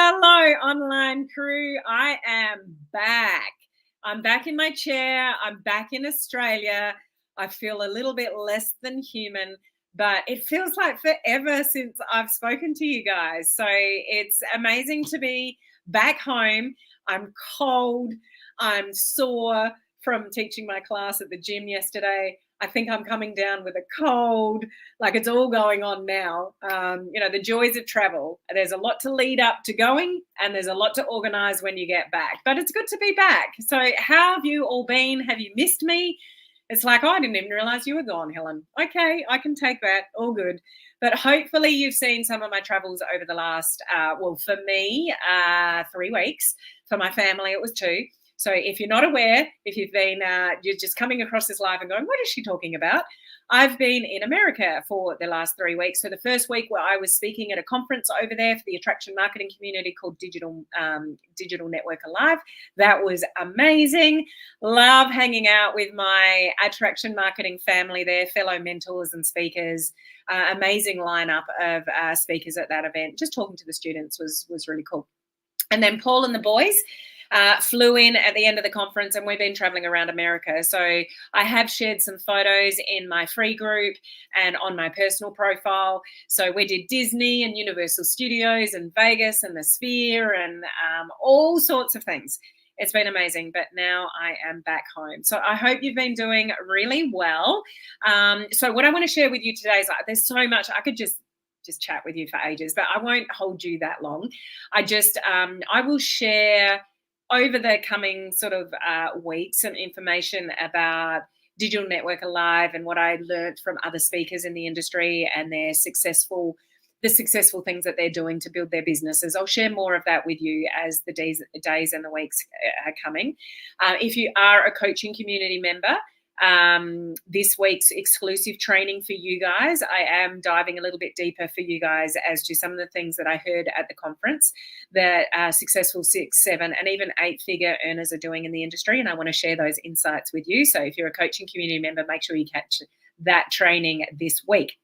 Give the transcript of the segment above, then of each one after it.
Hello, online crew. I am back. I'm back in my chair. I'm back in Australia. I feel a little bit less than human, but it feels like forever since I've spoken to you guys. So it's amazing to be back home. I'm cold. I'm sore from teaching my class at the gym yesterday. I think I'm coming down with a cold. Like, it's all going on now. The joys of travel. There's a lot to lead up to going, and there's a lot to organize when you get back. But it's good to be back. So how have you all been? Have you missed me? It's like, oh, I didn't even realize you were gone, Helen. Okay, I can take that. All good. But hopefully you've seen some of my travels over the last, for me, 3 weeks. For my family, it was 2. So if you're not aware, if you've been, you're just coming across this live and going, what is she talking about? I've been in America for the last 3 weeks. So the first week where I was speaking at a conference over there for the attraction marketing community called Digital Network Alive. That was amazing. Love hanging out with my attraction marketing family there, fellow mentors and speakers. Amazing lineup of speakers at that event. Just talking to the students was really cool. And then Paul and the boys flew in at the end of the conference, and we've been traveling around America. So I have shared some photos in my free group and on my personal profile. So we did Disney and Universal Studios and Vegas and the Sphere and all sorts of things. It's been amazing, but now I am back home. So I hope you've been doing really well. So what I want to share with you today is, there's so much. I could just chat with you for ages, but I won't hold you that long. I will share over the coming sort of weeks some information about Digital Network Alive and what I learned from other speakers in the industry and the successful things that they're doing to build their businesses. I'll share more of that with you as the days and the weeks are coming. If you are a coaching community member, this week's exclusive training for you guys, I am diving a little bit deeper for you guys as to some of the things that I heard at the conference that successful 6, 7 and even 8-figure earners are doing in the industry, and I want to share those insights with you. So if you're a coaching community member, make sure you catch that training this week.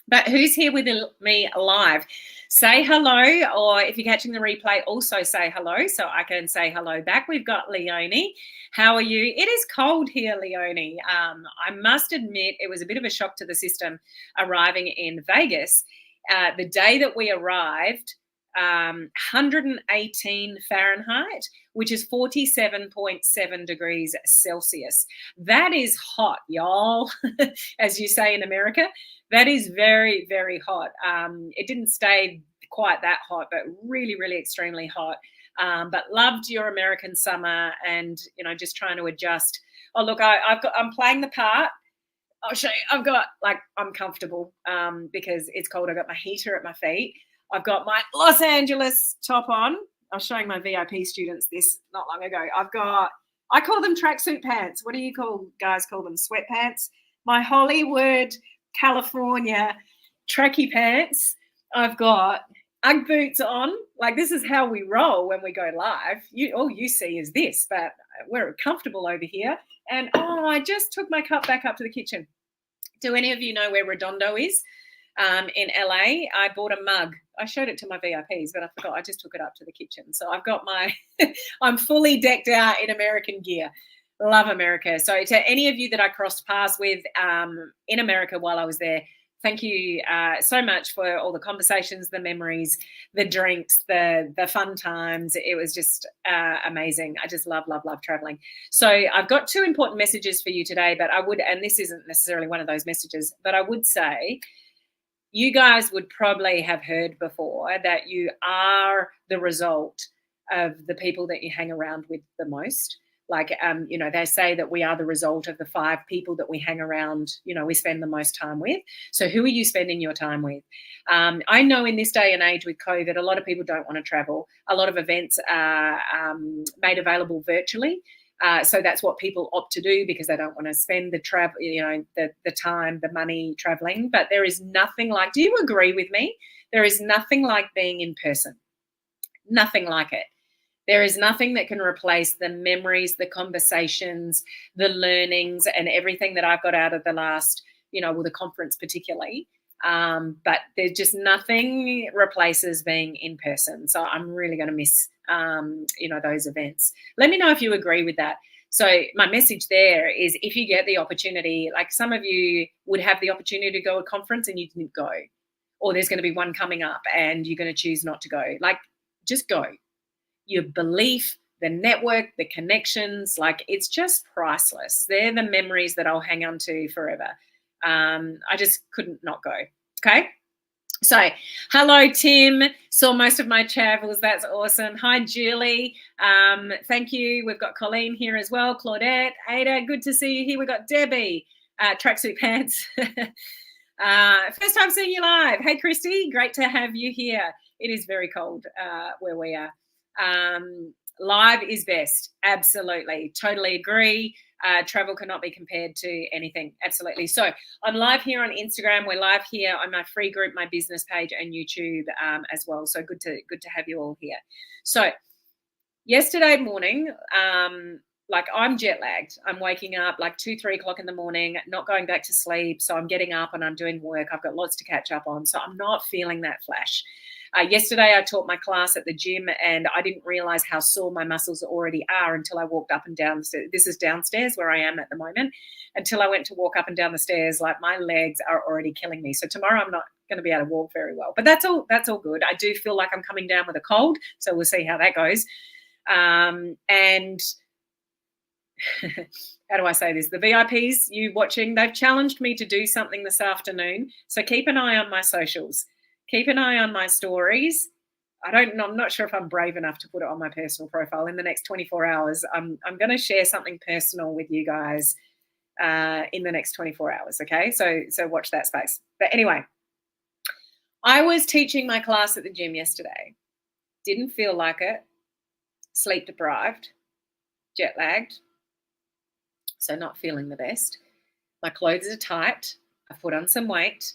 But who's here with me live? Say hello, or if you're catching the replay, also say hello so I can say hello back. We've got Leonie. How are you? It is cold here, Leonie. I must admit it was a bit of a shock to the system arriving in Vegas. The day that we arrived, 118 Fahrenheit, which is 47.7 degrees Celsius. That is hot, y'all, as you say in America. That is very, very hot. It didn't stay quite that hot, but really, really extremely hot. But loved your American summer, and just trying to adjust. Oh, look, I'm playing the part. I'll show you. I'm comfortable because it's cold. I've got my heater at my feet. I've got my Los Angeles top on. I was showing my VIP students this not long ago. I call them tracksuit pants. What do you guys call them? Sweatpants. My Hollywood, California tracky pants. I've got Ugg boots on. Like, this is how we roll when we go live. All you see is this, but we're comfortable over here. And I just took my cup back up to the kitchen. Do any of you know where Redondo is? In LA, I bought a mug. I showed it to my VIPs, but I forgot. I just took it up to the kitchen. So I've got I'm fully decked out in American gear. Love America. So to any of you that I crossed paths with in America while I was there, thank you so much for all the conversations, the memories, the drinks, the fun times. It was just amazing. I just love traveling. So I've got 2 important messages for you today, but and this isn't necessarily one of those messages, but I would say, you guys would probably have heard before that you are the result of the people that you hang around with the most. Like, they say that we are the result of the 5 people that we hang around, we spend the most time with. So who are you spending your time with? I know in this day and age with COVID, a lot of people don't want to travel. A lot of events are made available virtually. So that's what people opt to do because they don't want to spend the travel, the time, the money traveling. But there is nothing like, do you agree with me? There is nothing like being in person. Nothing like it. There is nothing that can replace the memories, the conversations, the learnings, and everything that I've got out of the last, the conference particularly. But there's just nothing replaces being in person. So I'm really going to miss, those events. Let me know if you agree with that. So my message there is, if you get the opportunity, like some of you would have the opportunity to go to a conference and you didn't go, or there's going to be one coming up and you're going to choose not to go. Like, just go. Your belief, the network, the connections, like, it's just priceless. They're the memories that I'll hang on to forever. I just couldn't not go. Okay. So, hello, Tim. Saw most of my travels. That's awesome. Hi, Julie. Thank you. We've got Colleen here as well. Claudette, Ada, good to see you here. We've got Debbie, tracksuit pants. First time seeing you live. Hey, Christy, great to have you here. It is very cold where we are. Live is best. Absolutely. Totally agree. Travel cannot be compared to anything. Absolutely. So I'm live here on Instagram. We're live here on my free group, my business page, and YouTube as well. So good to have you all here. So yesterday morning, I'm jet lagged. I'm waking up like 2-3 o'clock in the morning, not going back to sleep. So I'm getting up and I'm doing work. I've got lots to catch up on. So I'm not feeling that flash. Yesterday, I taught my class at the gym, and I didn't realize how sore my muscles already are until I walked up and down. This is downstairs where I am at the moment. Until I went to walk up and down the stairs, like, my legs are already killing me. So tomorrow I'm not going to be able to walk very well. But that's all good. I do feel like I'm coming down with a cold, so we'll see how that goes. And how do I say this? The VIPs, you watching, they've challenged me to do something this afternoon. So keep an eye on my socials. Keep an eye on my stories. I'm not sure if I'm brave enough to put it on my personal profile in the next 24 hours. I'm going to share something personal with you guys in the next 24 hours. Okay. So watch that space. But anyway, I was teaching my class at the gym yesterday. Didn't feel like it. Sleep deprived, jet lagged. So not feeling the best. My clothes are tight. I put on some weight.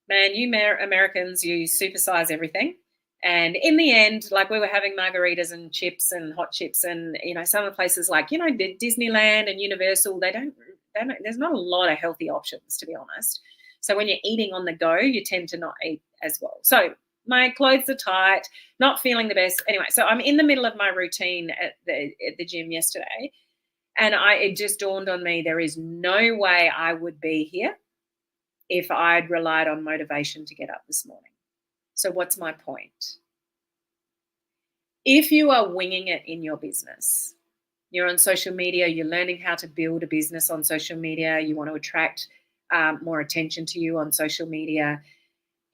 Man, you Americans, you supersize everything. And in the end, like, we were having margaritas and chips and hot chips, and, some of the places like, Disneyland and Universal, there's not a lot of healthy options, to be honest. So when you're eating on the go, you tend to not eat as well. So my clothes are tight, not feeling the best. Anyway, so I'm in the middle of my routine at the gym yesterday, and it just dawned on me, there is no way I would be here if I'd relied on motivation to get up this morning. So what's my point? If you are winging it in your business, you're on social media, you're learning how to build a business on social media, you want to attract more attention to you on social media.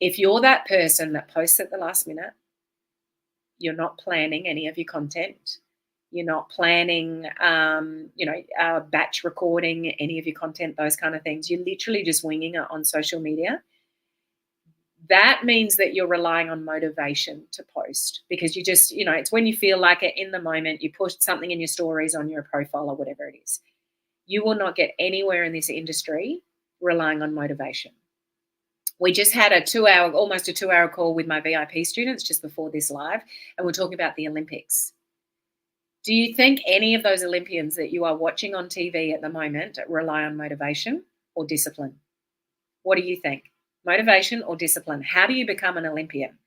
If you're that person that posts at the last minute, you're not planning any of your content, you're not planning, batch recording any of your content, those kind of things. You're literally just winging it on social media. That means that you're relying on motivation to post, because you just, it's when you feel like it in the moment, you put something in your stories on your profile or whatever it is. You will not get anywhere in this industry relying on motivation. We just had almost a 2-hour call with my VIP students just before this live, and we're talking about the Olympics. Do you think any of those Olympians that you are watching on TV at the moment rely on motivation or discipline? What do you think? Motivation or discipline? How do you become an Olympian?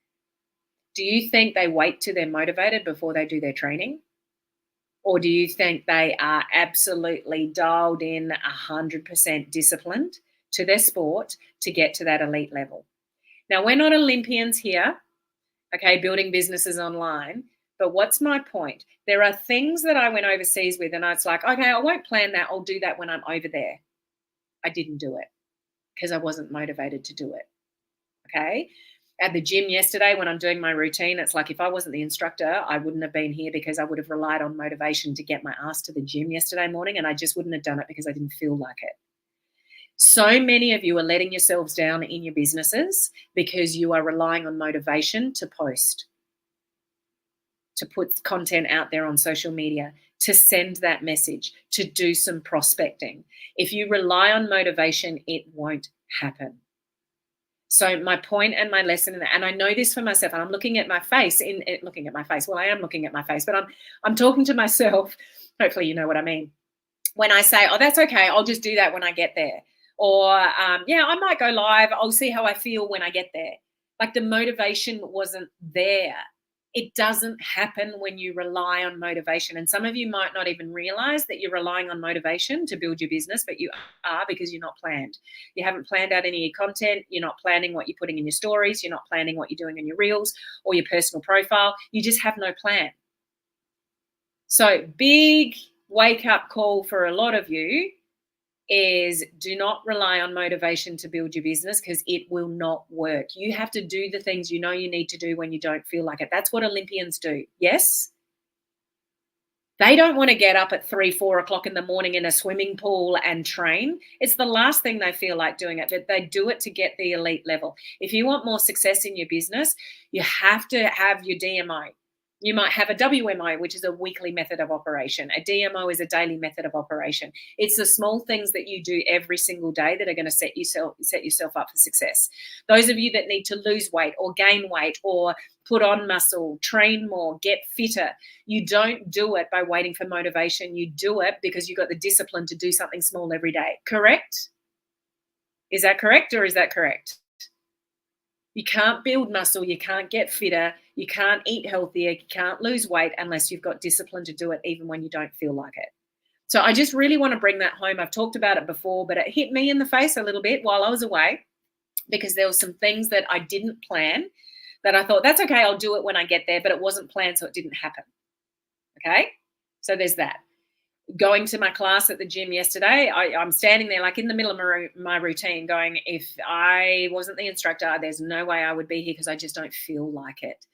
Do you think they wait till they're motivated before they do their training? Or do you think they are absolutely dialed in 100% disciplined to their sport to get to that elite level? Now, we're not Olympians here, okay, building businesses online. But what's my point? There are things that I went overseas with, and it's like, okay, I won't plan that. I'll do that when I'm over there. I didn't do it because I wasn't motivated to do it. Okay. At the gym yesterday, when I'm doing my routine, it's like, if I wasn't the instructor, I wouldn't have been here, because I would have relied on motivation to get my ass to the gym yesterday morning, and I just wouldn't have done it because I didn't feel like it. So many of you are letting yourselves down in your businesses because you are relying on motivation to post, to put content out there on social media, to send that message, to do some prospecting. If you rely on motivation, it won't happen. So my point and my lesson, and I know this for myself, and I'm looking at my face, well, I am looking at my face, but I'm talking to myself. Hopefully you know what I mean. When I say, oh, that's okay, I'll just do that when I get there. Or, yeah, I might go live. I'll see how I feel when I get there. Like the motivation wasn't there. It doesn't happen when you rely on motivation. And some of you might not even realize that you're relying on motivation to build your business, but you are, because you're not planned. You haven't planned out any of your content. You're not planning what you're putting in your stories. You're not planning what you're doing in your reels or your personal profile. You just have no plan. So big wake up call for a lot of you is do not rely on motivation to build your business, because it will not work. You have to do the things you know you need to do when you don't feel like it. That's what Olympians do. Yes? They don't want to get up at 3, 4 o'clock in the morning in a swimming pool and train. It's the last thing they feel like doing it, but they do it to get the elite level. If you want more success in your business, you have to have your DMO. You might have a WMO, which is a weekly method of operation. A DMO is a daily method of operation. It's the small things that you do every single day that are going to set yourself up for success. Those of you that need to lose weight or gain weight or put on muscle, train more, get fitter, you don't do it by waiting for motivation. You do it because you've got the discipline to do something small every day. Correct? Is that correct, or is that correct? You can't build muscle, you can't get fitter, you can't eat healthier, you can't lose weight unless you've got discipline to do it, even when you don't feel like it. So I just really want to bring that home. I've talked about it before, but it hit me in the face a little bit while I was away, because there were some things that I didn't plan that I thought, that's okay, I'll do it when I get there, but it wasn't planned, so it didn't happen. Okay? So there's that. Going to my class at the gym yesterday, I'm standing there like in the middle of my routine going, if I wasn't the instructor, there's no way I would be here, because I just don't feel like it.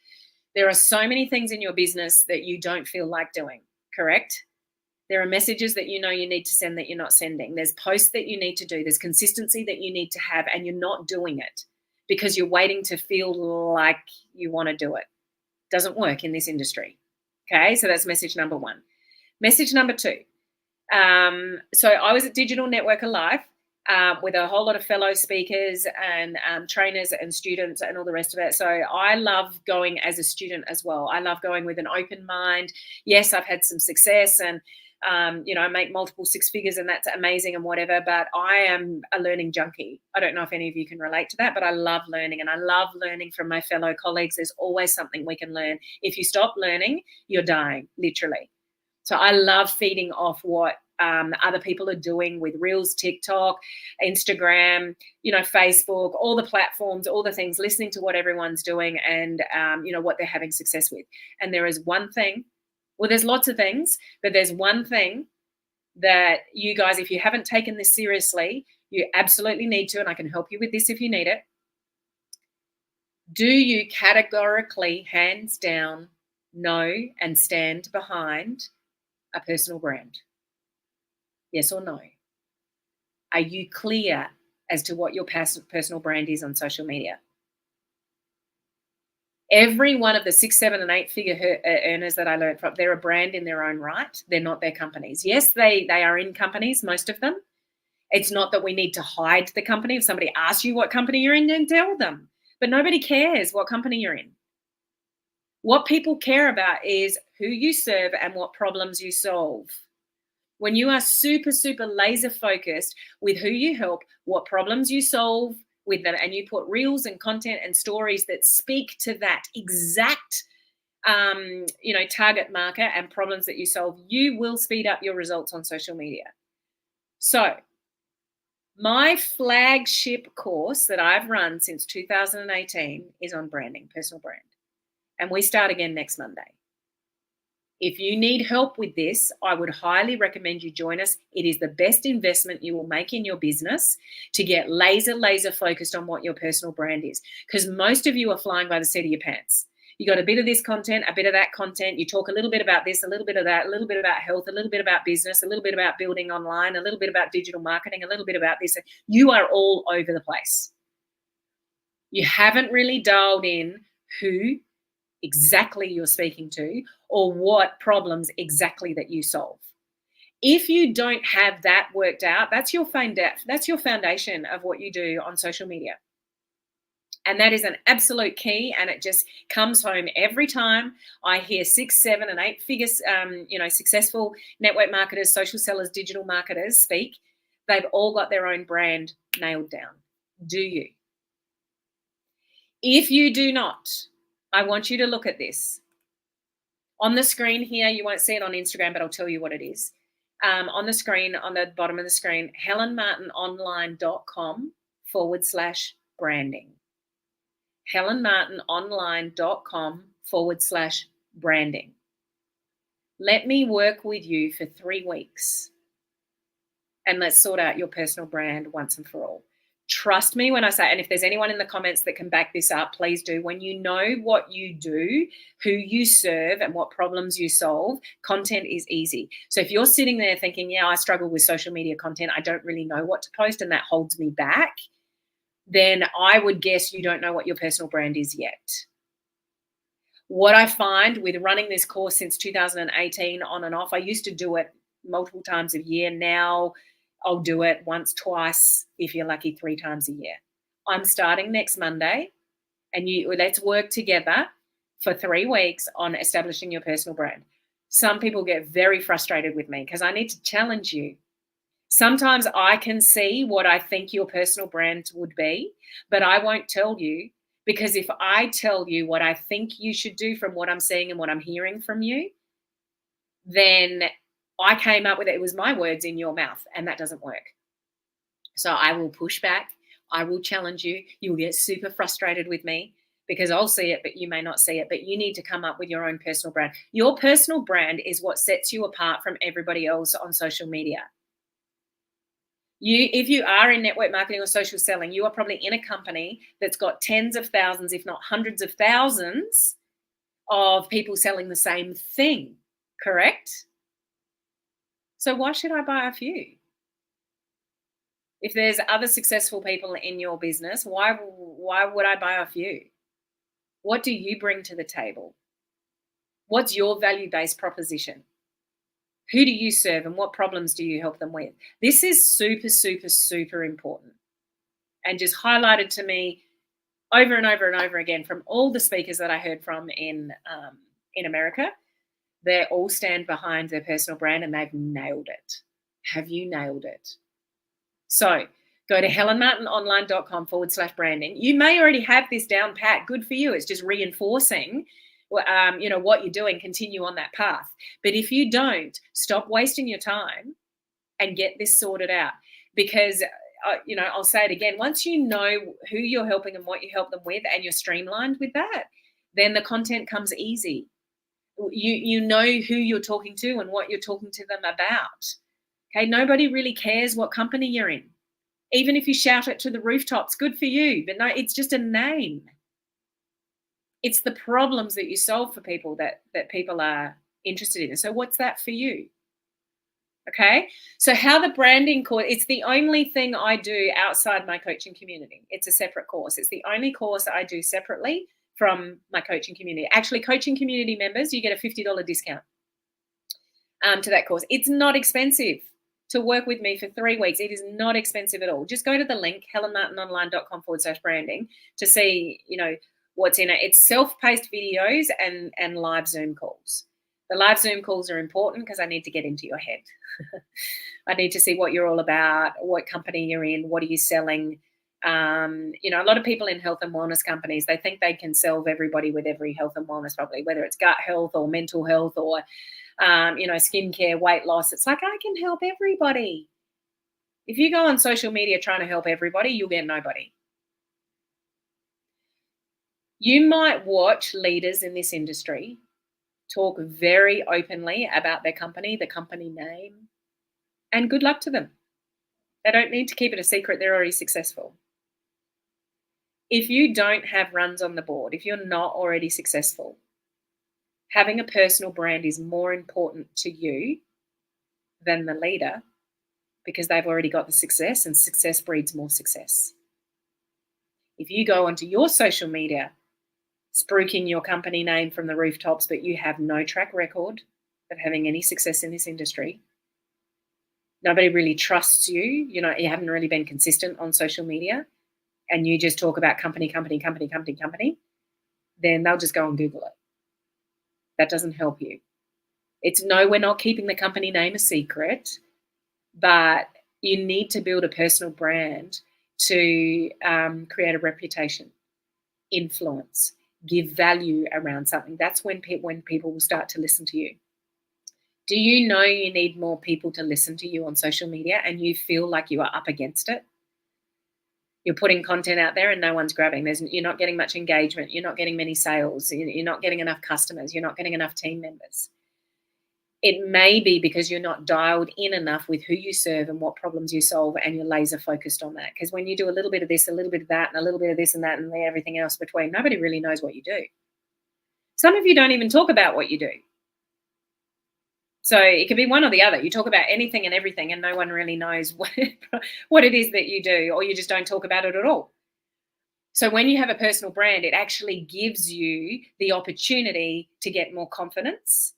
There are so many things in your business that you don't feel like doing, correct? There are messages that you know you need to send that you're not sending. There's posts that you need to do. There's consistency that you need to have, and you're not doing it because you're waiting to feel like you want to do it. Doesn't work in this industry. Okay, so that's message number 1. Message number 2. So I was at Digital Networker Live with a whole lot of fellow speakers and trainers and students and all the rest of it. So I love going as a student as well. I love going with an open mind. Yes, I've had some success and, I make multiple 6 figures, and that's amazing and whatever, but I am a learning junkie. I don't know if any of you can relate to that, but I love learning, and I love learning from my fellow colleagues. There's always something we can learn. If you stop learning, you're dying, literally. So I love feeding off what other people are doing with Reels, TikTok, Instagram, Facebook, all the platforms, all the things, listening to what everyone's doing and, what they're having success with. And there is one thing, well, there's lots of things, but there's one thing that you guys, if you haven't taken this seriously, you absolutely need to, and I can help you with this if you need it. Do you categorically, hands down, know and stand behind a personal brand? Yes or no? Are you clear as to what your personal brand is on social media? Every one of the 6, 7, and 8 figure earners that I learned from, they're a brand in their own right. They're not their companies. Yes, they are in companies, most of them. It's not that we need to hide the company. If somebody asks you what company you're in, then tell them. But nobody cares what company you're in. What people care about is who you serve and what problems you solve. When you are super, super laser focused with who you help, what problems you solve with them, and you put reels and content and stories that speak to that exact, target market and problems that you solve, you will speed up your results on social media. So my flagship course that I've run since 2018 is on branding, personal brand. And we start again next Monday. If you need help with this, I would highly recommend you join us. It is the best investment you will make in your business to get laser focused on what your personal brand is. Because most of you are flying by the seat of your pants. You got a bit of this content, a bit of that content. You talk a little bit about this, a little bit of that, a little bit about health, a little bit about business, a little bit about building online, a little bit about digital marketing, a little bit about this. You are all over the place. You haven't really dialed in who exactly you're speaking to or what problems exactly that you solve. If you don't have that worked out, that's your foundation of what you do on social media. And that is an absolute key, and it just comes home every time I hear 6, 7, and 8 figures, successful network marketers, social sellers, digital marketers speak. They've all got their own brand nailed down. Do you? If you do not, I want you to look at this. On the screen here, you won't see it on Instagram, but I'll tell you what it is. On the screen, on the bottom of the screen, helenmartinonline.com/branding. helenmartinonline.com/branding. Let me work with you for 3 weeks and let's sort out your personal brand once and for all. Trust me when I say, and if there's anyone in the comments that can back this up, please do. When you know what you do, who you serve, and what problems you solve, content is easy. So if you're sitting there thinking, yeah, I struggle with social media content, I don't really know what to post, and that holds me back, then I would guess you don't know what your personal brand is yet. What I find with running this course since 2018 on and off, I used to do it multiple times a year. Now I'll do it once, twice, if you're lucky, 3 times a year. I'm starting next Monday, and let's work together for 3 weeks on establishing your personal brand. Some people get very frustrated with me because I need to challenge you. Sometimes I can see what I think your personal brand would be, but I won't tell you, because if I tell you what I think you should do from what I'm seeing and what I'm hearing from you, then I came up with it. It was my words in your mouth, and that doesn't work. So I will push back. I will challenge you. You'll get super frustrated with me because I'll see it, but you may not see it. But you need to come up with your own personal brand. Your personal brand is what sets you apart from everybody else on social media. If you are in network marketing or social selling, you are probably in a company that's got tens of thousands, if not hundreds of thousands of people selling the same thing, correct? So why should I buy off you? If there's other successful people in your business, why would I buy off you? What do you bring to the table? What's your value-based proposition? Who do you serve and what problems do you help them with? This is super, super, super important, and just highlighted to me over and over and over again from all the speakers that I heard from in America. They all stand behind their personal brand and they've nailed it. Have you nailed it? So go to helenmartinonline.com/branding. You may already have this down pat. Good for you. It's just reinforcing what you're doing. Continue on that path. But if you don't, stop wasting your time and get this sorted out. Because, I'll say it again. Once you know who you're helping and what you help them with, and you're streamlined with that, then the content comes easy. You know who you're talking to and what you're talking to them about. Okay, nobody really cares what company you're in. Even if you shout it to the rooftops, good for you. But no, it's just a name. It's the problems that you solve for people that people are interested in. So what's that for you? Okay, so how the branding course, it's the only thing I do outside my coaching community. It's a separate course. It's the only course I do separately from my coaching community. Actually, coaching community members, you get a $50 discount to that course. It's not expensive to work with me for 3 weeks. It is not expensive at all. Just go to the link, helenmartinonline.com/branding, to see, what's in it. It's self-paced videos and live Zoom calls. The live Zoom calls are important because I need to get into your head. I need to see what you're all about, what company you're in, what are you selling. A lot of people in health and wellness companies, they think they can solve everybody with every health and wellness, probably, whether it's gut health or mental health or, skincare, weight loss. It's like, I can help everybody. If you go on social media trying to help everybody, you'll get nobody. You might watch leaders in this industry talk very openly about their company, the company name, and good luck to them. They don't need to keep it a secret. They're already successful. If you don't have runs on the board, if you're not already successful, having a personal brand is more important to you than the leader, because they've already got the success, and success breeds more success. If you go onto your social media spruiking your company name from the rooftops, but you have no track record of having any success in this industry, nobody really trusts you, you haven't really been consistent on social media, and you just talk about company, then they'll just go and Google it. That doesn't help you. We're not keeping the company name a secret, but, You need to build a personal brand to create a reputation, influence, give value around something. That's when people will start to listen to you. Do you know you need more people to listen to you on social media and you feel like you are up against it? You're putting content out there and no one's grabbing. You're not getting much engagement. You're not getting many sales. You're not getting enough customers. You're not getting enough team members. It may be because you're not dialed in enough with who you serve and what problems you solve, and you're laser focused on that. Because when you do a little bit of this, a little bit of that, and a little bit of this and that, and everything else between, nobody really knows what you do. Some of you don't even talk about what you do. So it could be one or the other. You talk about anything and everything and no one really knows what it is that you do, or you just don't talk about it at all. So when you have a personal brand, it actually gives you the opportunity to get more confidence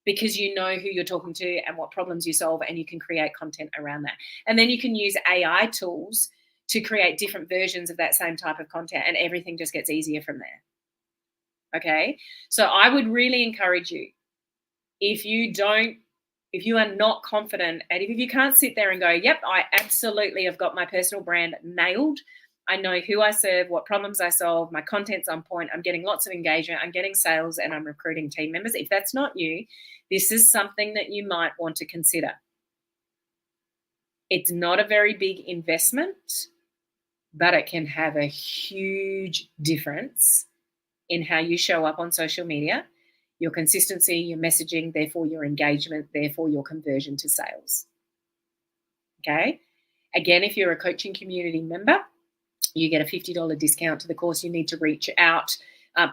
because you know who you're talking to and what problems you solve, and you can create content around that. And then you can use AI tools to create different versions of that same type of content, and everything just gets easier from there. Okay? So I would really encourage you, if you are not confident, and if you can't sit there and go, yep, I absolutely have got my personal brand nailed. I know who I serve, what problems I solve, my content's on point, I'm getting lots of engagement, I'm getting sales, and I'm recruiting team members. If that's not you, this is something that you might want to consider. It's not a very big investment, but it can have a huge difference in how you show up on social media, your consistency, your messaging, therefore your engagement, therefore your conversion to sales. Okay? Again, if you're a coaching community member, you get a $50 discount to the course. You need to reach out.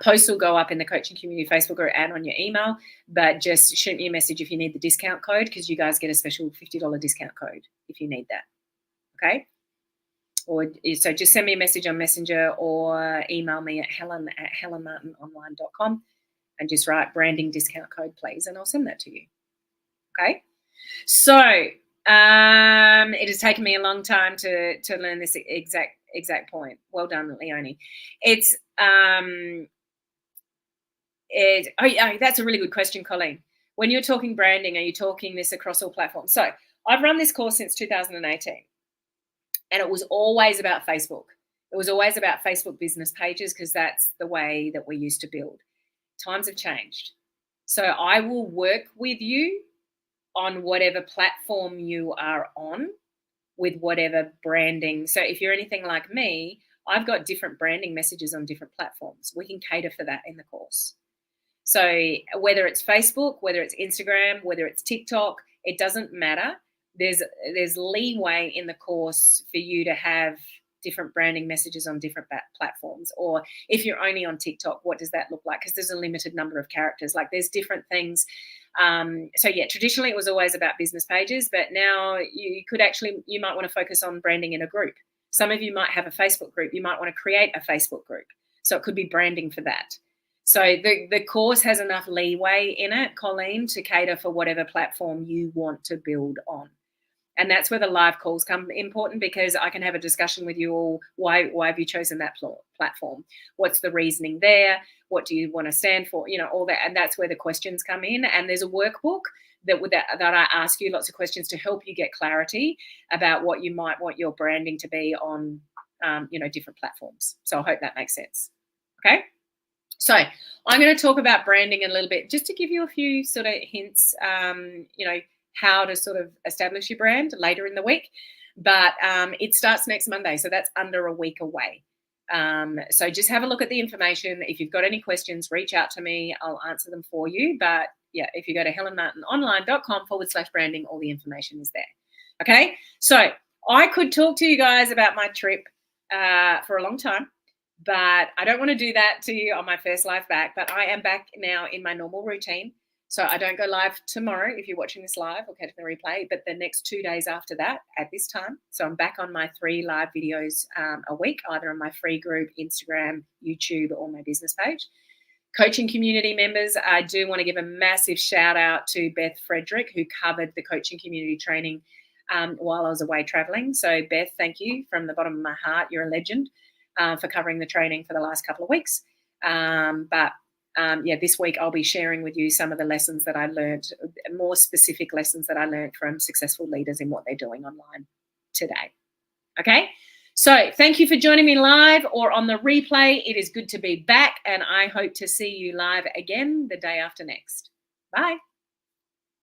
Posts will go up in the coaching community Facebook or ad on your email, but just shoot me a message if you need the discount code, because you guys get a special $50 discount code if you need that. Okay? Or so just send me a message on Messenger or email me at helen@helenmartinonline.com and just write branding discount code, please, and I'll send that to you. Okay? So it has taken me a long time to learn this exact point. Well done, Leonie. That's a really good question, Colleen. When you're talking branding, are you talking this across all platforms? So I've run this course since 2018, and it was always about Facebook. It was always about Facebook business pages, because that's the way that we used to build. Times have changed. So I will work with you on whatever platform you are on with whatever branding. So if you're anything like me, I've got different branding messages on different platforms. We can cater for that in the course. So whether it's Facebook, whether it's Instagram, whether it's TikTok, it doesn't matter. There's leeway in the course for you to have different branding messages on different platforms. Or if you're only on TikTok, what does that look like? Because there's a limited number of characters. Like, there's different things. So yeah, traditionally it was always about business pages, but now you might want to focus on branding in a group. Some of you might have a Facebook group. You might want to create a Facebook group. So it could be branding for that. So the course has enough leeway in it, Colleen, to cater for whatever platform you want to build on. And that's where the live calls come important, because I can have a discussion with you all. Why have you chosen that platform? What's the reasoning there? What do you want to stand for? All that. And that's where the questions come in. And there's a workbook that I ask you lots of questions to help you get clarity about what you might want your branding to be on, different platforms. So I hope that makes sense. Okay. So I'm going to talk about branding in a little bit, just to give you a few sort of hints, how to sort of establish your brand later in the week. But it starts next Monday, so that's under a week away. So just have a look at the information. If you've got any questions, reach out to me. I'll answer them for you. But yeah, if you go to helenmartinonline.com/branding, all the information is there. Okay, so I could talk to you guys about my trip for a long time, but I don't want to do that to you on my first live back. But I am back now in my normal routine. So I don't go live tomorrow if you're watching this live or catching the replay, but the next 2 days after that at this time. So I'm back on my 3 live videos a week, either on my free group, Instagram, YouTube, or my business page. Coaching community members, I do want to give a massive shout out to Beth Frederick, who covered the coaching community training while I was away traveling. So Beth, thank you from the bottom of my heart. You're a legend for covering the training for the last couple of weeks. This week I'll be sharing with you some of the lessons that I learned, more specific lessons that I learned from successful leaders in what they're doing online. today. Okay? So thank you for joining me live or on the replay. It is good to be back, and I hope to see you live again the day after next. Bye.